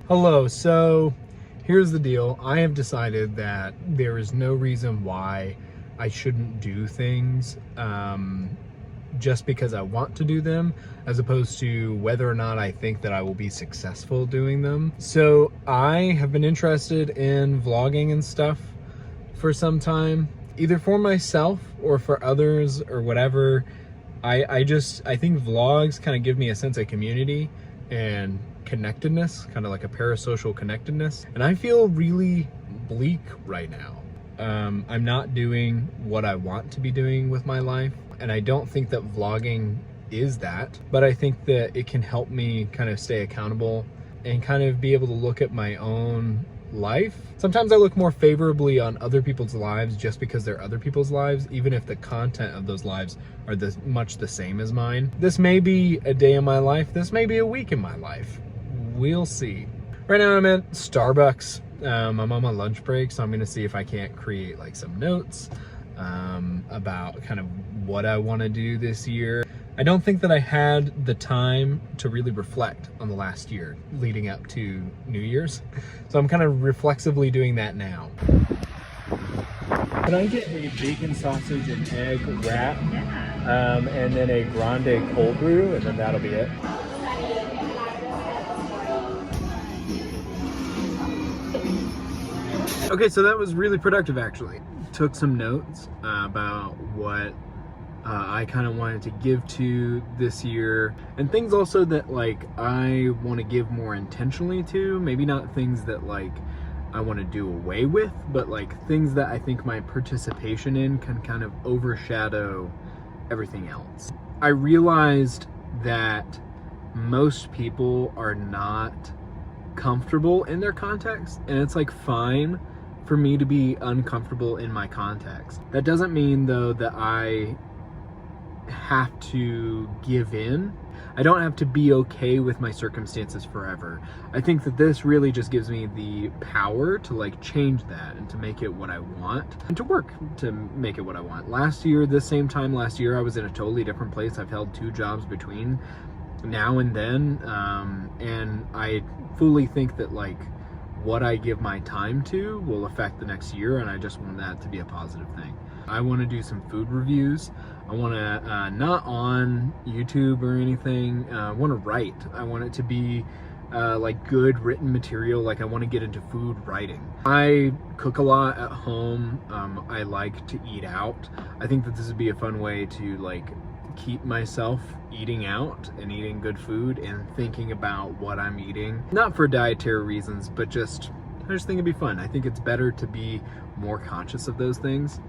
Hello, so here's the deal. I have decided that there is no reason why I shouldn't do things just because I want to do them, as opposed to whether or not I think that I will be successful doing them. So I have been interested in vlogging and stuff for some time, either for myself or for others or whatever. I think vlogs kind of give me a sense of community and connectedness, kind of like a parasocial connectedness. And I feel really bleak right now. I'm not doing what I want to be doing with my life. And I don't think that vlogging is that, but I think that it can help me kind of stay accountable and kind of be able to look at my own life. Sometimes I look more favorably on other people's lives just because they're other people's lives, even if the content of those lives are much the same as mine. This may be a day in my life, this may be a week in my life. We'll see. Right now I'm at Starbucks. I'm on my lunch break, so I'm gonna see if I can't create like some notes about kind of what I want to do this year. I don't think that I had the time to really reflect on the last year leading up to New Year's. So I'm kind of reflexively doing that now. Can I get a bacon sausage and egg wrap? Yeah. And then a grande cold brew, and then that'll be it. Okay, so that was really productive actually. Took some notes about what I kind of wanted to give to this year, and things also that like I want to give more intentionally to. Maybe not things that like I want to do away with, but like things that I think my participation in can kind of overshadow everything else. I realized that most people are not comfortable in their context, and it's like fine for me to be uncomfortable in my context. That doesn't mean though that I have to give in. I don't have to be okay with my circumstances forever. I think that this really just gives me the power to like change that and to make it what I want and to work to make it what I want. Last year, this same time last year, I was in a totally different place. I've held 2 jobs between now and then, and I fully think that like what I give my time to will affect the next year, and I just want that to be a positive thing. I want to do some food reviews. I want to, not on YouTube or anything, I want to write. I want it to be like good written material. Like I want to get into food writing. I cook a lot at home. I like to eat out. I think that this would be a fun way to like keep myself eating out and eating good food and thinking about what I'm eating. Not for dietary reasons, but I just think it'd be fun. I think it's better to be more conscious of those things.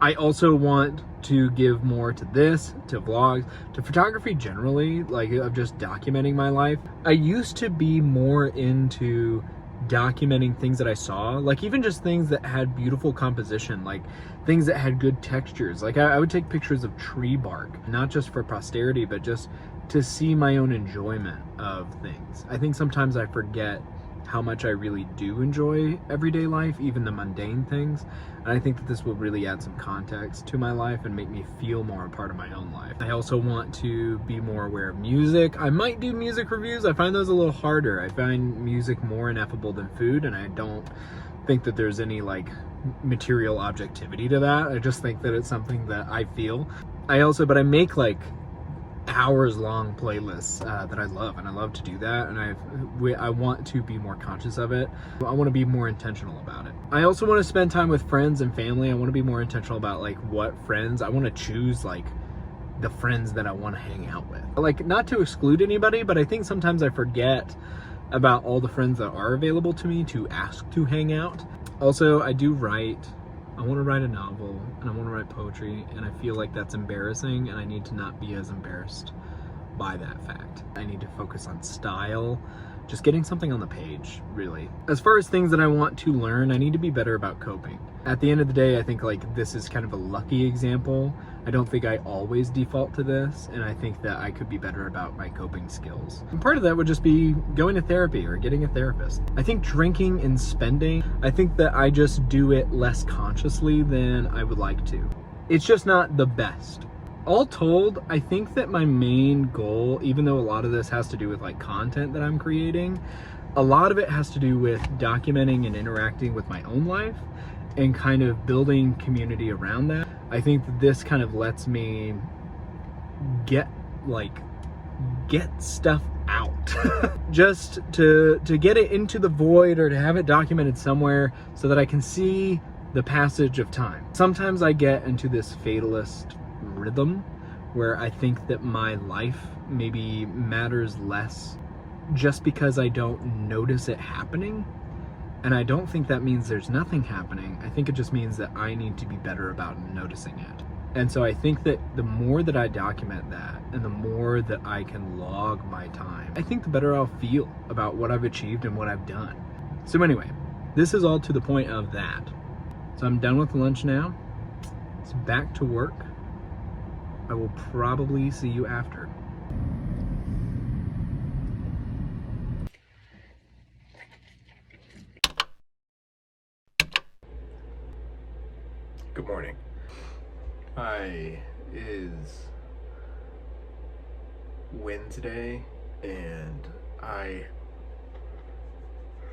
I also want to give more to this, to vlogs, to photography generally, like of just documenting my life. I used to be more into documenting things that I saw, like even just things that had beautiful composition, like things that had good textures. Like I would take pictures of tree bark, not just for posterity, but just to see my own enjoyment of things. I think sometimes I forget how much I really do enjoy everyday life, even the mundane things. And I think that this will really add some context to my life and make me feel more a part of my own life. I also want to be more aware of music. I might do music reviews. I find those a little harder. I find music more ineffable than food, and I don't think that there's any like material objectivity to that. I just think that it's something that I feel. But I make like hours long playlists that I love, and I love to do that, and I want to be more conscious of it. I want to be more intentional about it. I also want to spend time with friends and family. I want to be more intentional about like what friends I want to choose, like the friends that I want to hang out with. Like not to exclude anybody, but I think sometimes I forget about all the friends that are available to me to ask to hang out. Also, I do write. I want to write a novel, and I want to write poetry, and I feel like that's embarrassing, and I need to not be as embarrassed by that fact. I need to focus on style, just getting something on the page, really. As far as things that I want to learn, I need to be better about coping. At the end of the day, I think like this is kind of a lucky example. I don't think I always default to this, and I think that I could be better about my coping skills. And part of that would just be going to therapy or getting a therapist. I think drinking and spending, I think that I just do it less consciously than I would like to. It's just not the best. All told, I think that my main goal, even though a lot of this has to do with like content that I'm creating, a lot of it has to do with documenting and interacting with my own life and kind of building community around that. I think that this kind of lets me get stuff out just to get it into the void, or to have it documented somewhere so that I can see the passage of time. Sometimes I get into this fatalist rhythm where I think that my life maybe matters less just because I don't notice it happening. And I don't think that means there's nothing happening. I think it just means that I need to be better about noticing it. And so I think that the more that I document that, and the more that I can log my time, I think the better I'll feel about what I've achieved and what I've done. So anyway, this is all to the point of that. So I'm done with lunch now. It's back to work. I will probably see you after. Good morning. Is Wednesday, and I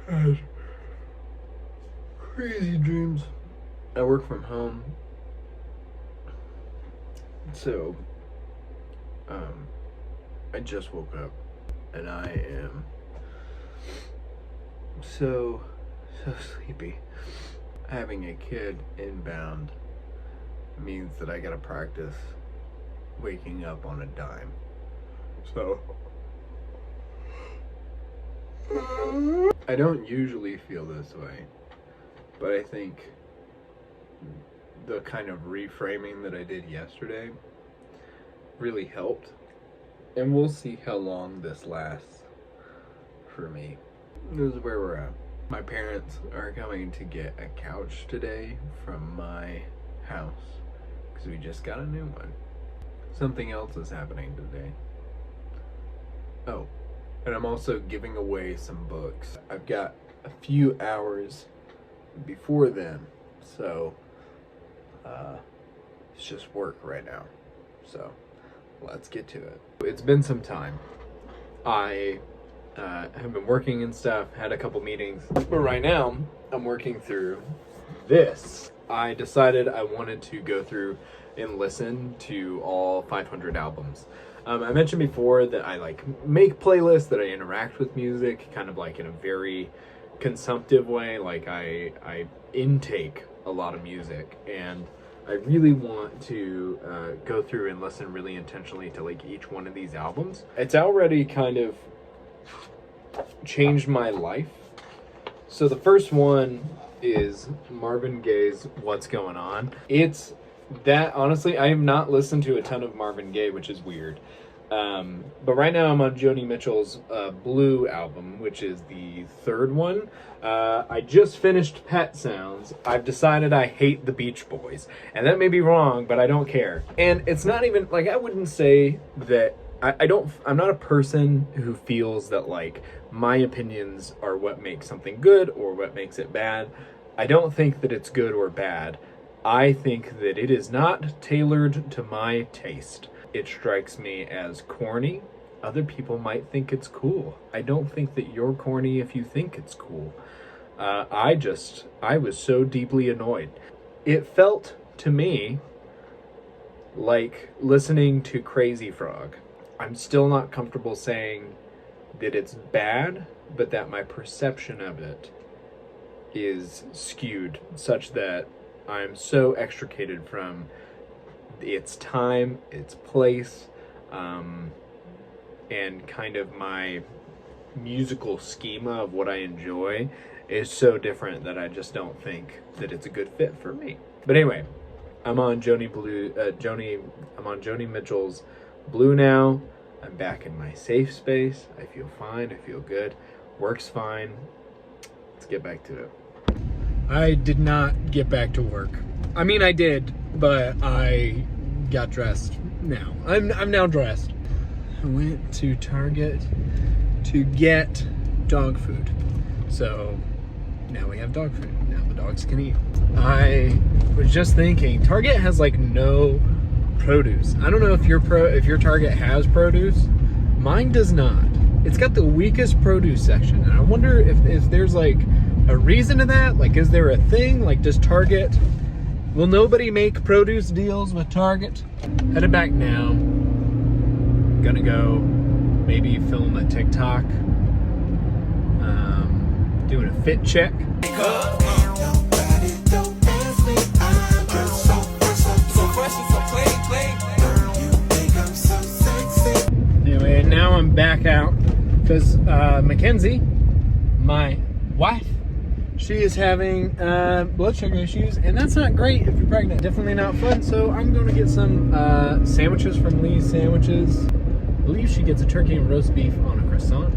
had crazy dreams. I work from home, so I just woke up, and I am so sleepy. Having a kid inbound means that I gotta practice waking up on a dime. So I don't usually feel this way, but I think the kind of reframing that I did yesterday really helped, and we'll see how long this lasts for me. This is where we're at. My parents are coming to get a couch today from my house because we just got a new one. Something else is happening today. Oh, and I'm also giving away some books. I've got a few hours before then, so it's just work right now. So let's get to it. It's been some time. I have been working and stuff, had a couple meetings, but right now I'm working through this. I decided I wanted to go through and listen to all 500 albums. I mentioned before that I make playlists, that I interact with music kind of in a very consumptive way. I intake a lot of music, and I really want to go through and listen really intentionally to each one of these albums. It's already kind of changed my life. So the first one is Marvin Gaye's What's Going On. It's that, honestly, I have not listened to a ton of Marvin Gaye, which is weird. But right now I'm on Joni Mitchell's Blue album, which is the third one. I just finished Pet Sounds. I've decided I hate the Beach Boys. And that may be wrong, but I don't care. And it's not even, I wouldn't say that I'm not a person who feels that my opinions are what makes something good or what makes it bad. I don't think that it's good or bad. I think that it is not tailored to my taste. It strikes me as corny. Other people might think it's cool. I don't think that you're corny if you think it's cool. I was so deeply annoyed. It felt to me like listening to Crazy Frog. I'm still not comfortable saying that it's bad, but that my perception of it is skewed such that I'm so extricated from its time, its place, and kind of my musical schema of what I enjoy is so different that I just don't think that it's a good fit for me. But anyway, I'm on Joni Mitchell's Blue now. I'm back in my safe space. I feel fine. I feel good. Work's fine. Let's get back to it. I did not get back to work. I mean, I did, but I got dressed now. I'm now dressed. I went to Target to get dog food. So now we have dog food. Now the dogs can eat. I was just thinking, Target has no produce. I don't know if your Target has produce. Mine does not. it's got the weakest produce section. And I wonder if there's like a reason to that. Like, is there a thing? Like, does Target, will nobody make produce deals with Target? Headed back now. Gonna go maybe film a TikTok. Doing a fit check. Anyway, now I'm back out because Mackenzie, my wife, she is having blood sugar issues, and that's not great if you're pregnant. Definitely not fun. So I'm going to get some sandwiches from Lee's Sandwiches. I believe she gets a turkey and roast beef on a croissant,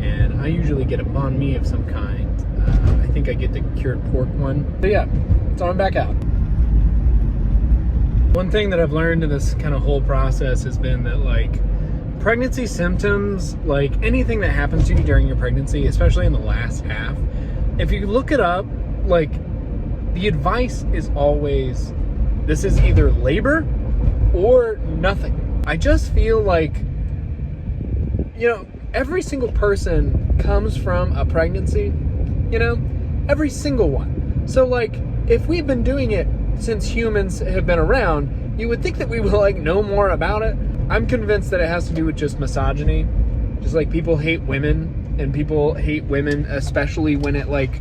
and I usually get a banh mi of some kind. I think I get the cured pork one. So yeah, so I'm back out. One thing that I've learned in this kind of whole process has been that, like, pregnancy symptoms, like anything that happens to you during your pregnancy, especially in the last half, if you look it up, like, the advice is always, this is either labor or nothing. I just feel like, you know, every single person comes from a pregnancy, you know, every single one. So, like, if we've been doing it since humans have been around, you would think that we would, like, know more about it. I'm convinced that it has to do with just misogyny. Just like people hate women, and people hate women especially when it, like,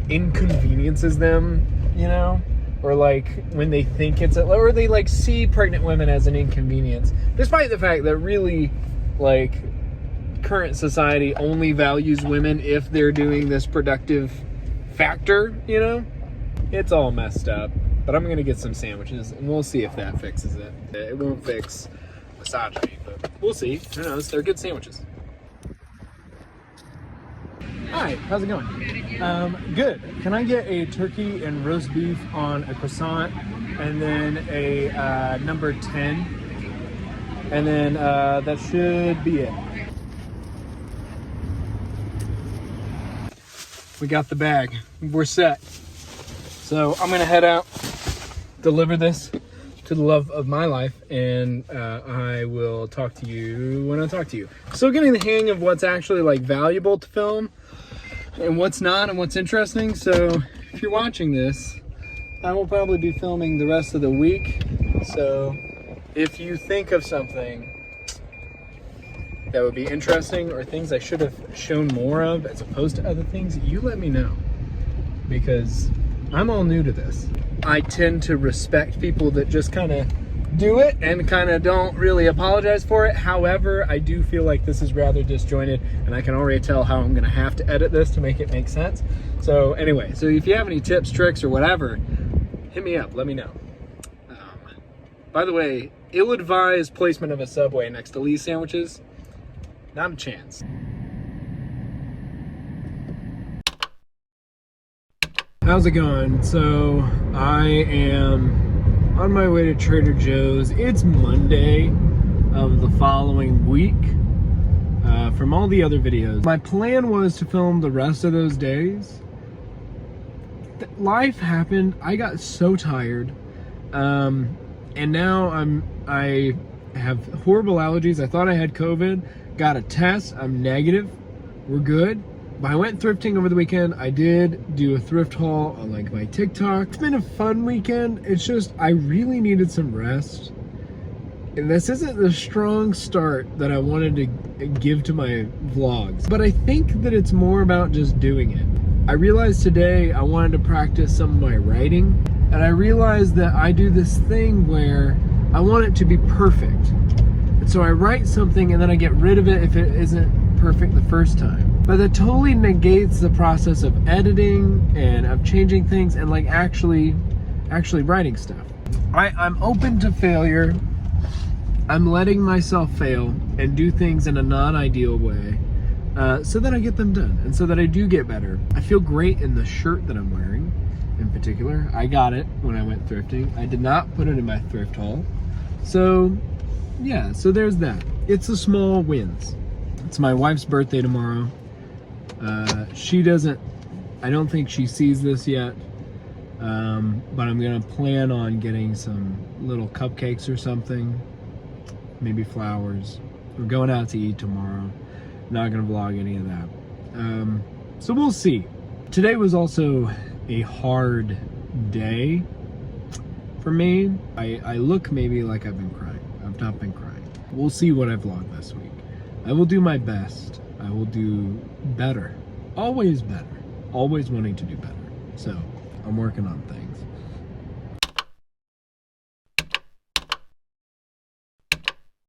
inconveniences them, you know? Or, like, when they think it's, or they, like, see pregnant women as an inconvenience. Despite the fact that really, like, current society only values women if they're doing this productive factor, you know? It's all messed up. But I'm gonna get some sandwiches, and we'll see if that fixes it. It won't fix misogyny, but we'll see. Who knows? They're good sandwiches. Hi, how's it going? Good. Can I get a turkey and roast beef on a croissant, and then a number 10, and then that should be it. We got the bag. We're set. So I'm gonna head out, deliver this to the love of my life, and I will talk to you when I talk to you. Still getting the hang of what's actually, like, valuable to film and what's not and what's interesting. So if you're watching this, I will probably be filming the rest of the week. So if you think of something that would be interesting, or things I should have shown more of as opposed to other things, you let me know, because I'm all new to this. I tend to respect people that just kind of do it and kind of don't really apologize for it. However, I do feel like this is rather disjointed, and I can already tell how I'm gonna have to edit this to make it make sense. So anyway, so if you have any tips, tricks, or whatever, hit me up, let me know. By the way, ill-advised placement of a Subway next to Lee's Sandwiches, not a chance. How's it going? So I am on my way to Trader Joe's. It's Monday of the following week from all the other videos. My plan was to film the rest of those days. Life happened. I got so tired. And now I have horrible allergies. I thought I had COVID. Got a test. I'm negative. We're good. But I went thrifting over the weekend. I did do a thrift haul on, like, my TikTok. It's been a fun weekend. It's just, I really needed some rest. And this isn't the strong start that I wanted to give to my vlogs. But I think that it's more about just doing it. I realized today I wanted to practice some of my writing. And I realized that I do this thing where I want it to be perfect. And so I write something and then I get rid of it if it isn't perfect the first time. But that totally negates the process of editing and of changing things and, like, actually writing stuff. I'm open to failure. I'm letting myself fail and do things in a non-ideal way so that I get them done and so that I do get better. I feel great in the shirt that I'm wearing in particular. I got it when I went thrifting. I did not put it in my thrift haul. So yeah, so there's that. It's the small wins. It's my wife's birthday tomorrow. I don't think she sees this yet, but I'm gonna plan on getting some little cupcakes or something, maybe flowers. We're going out to eat tomorrow, Not gonna vlog any of that. So we'll see. Today was also a hard day for me. I look maybe like I've been crying. I've not been crying. We'll see what I vlog this week. I will do my best. I will do better. Always better. Always wanting to do better. So I'm working on things.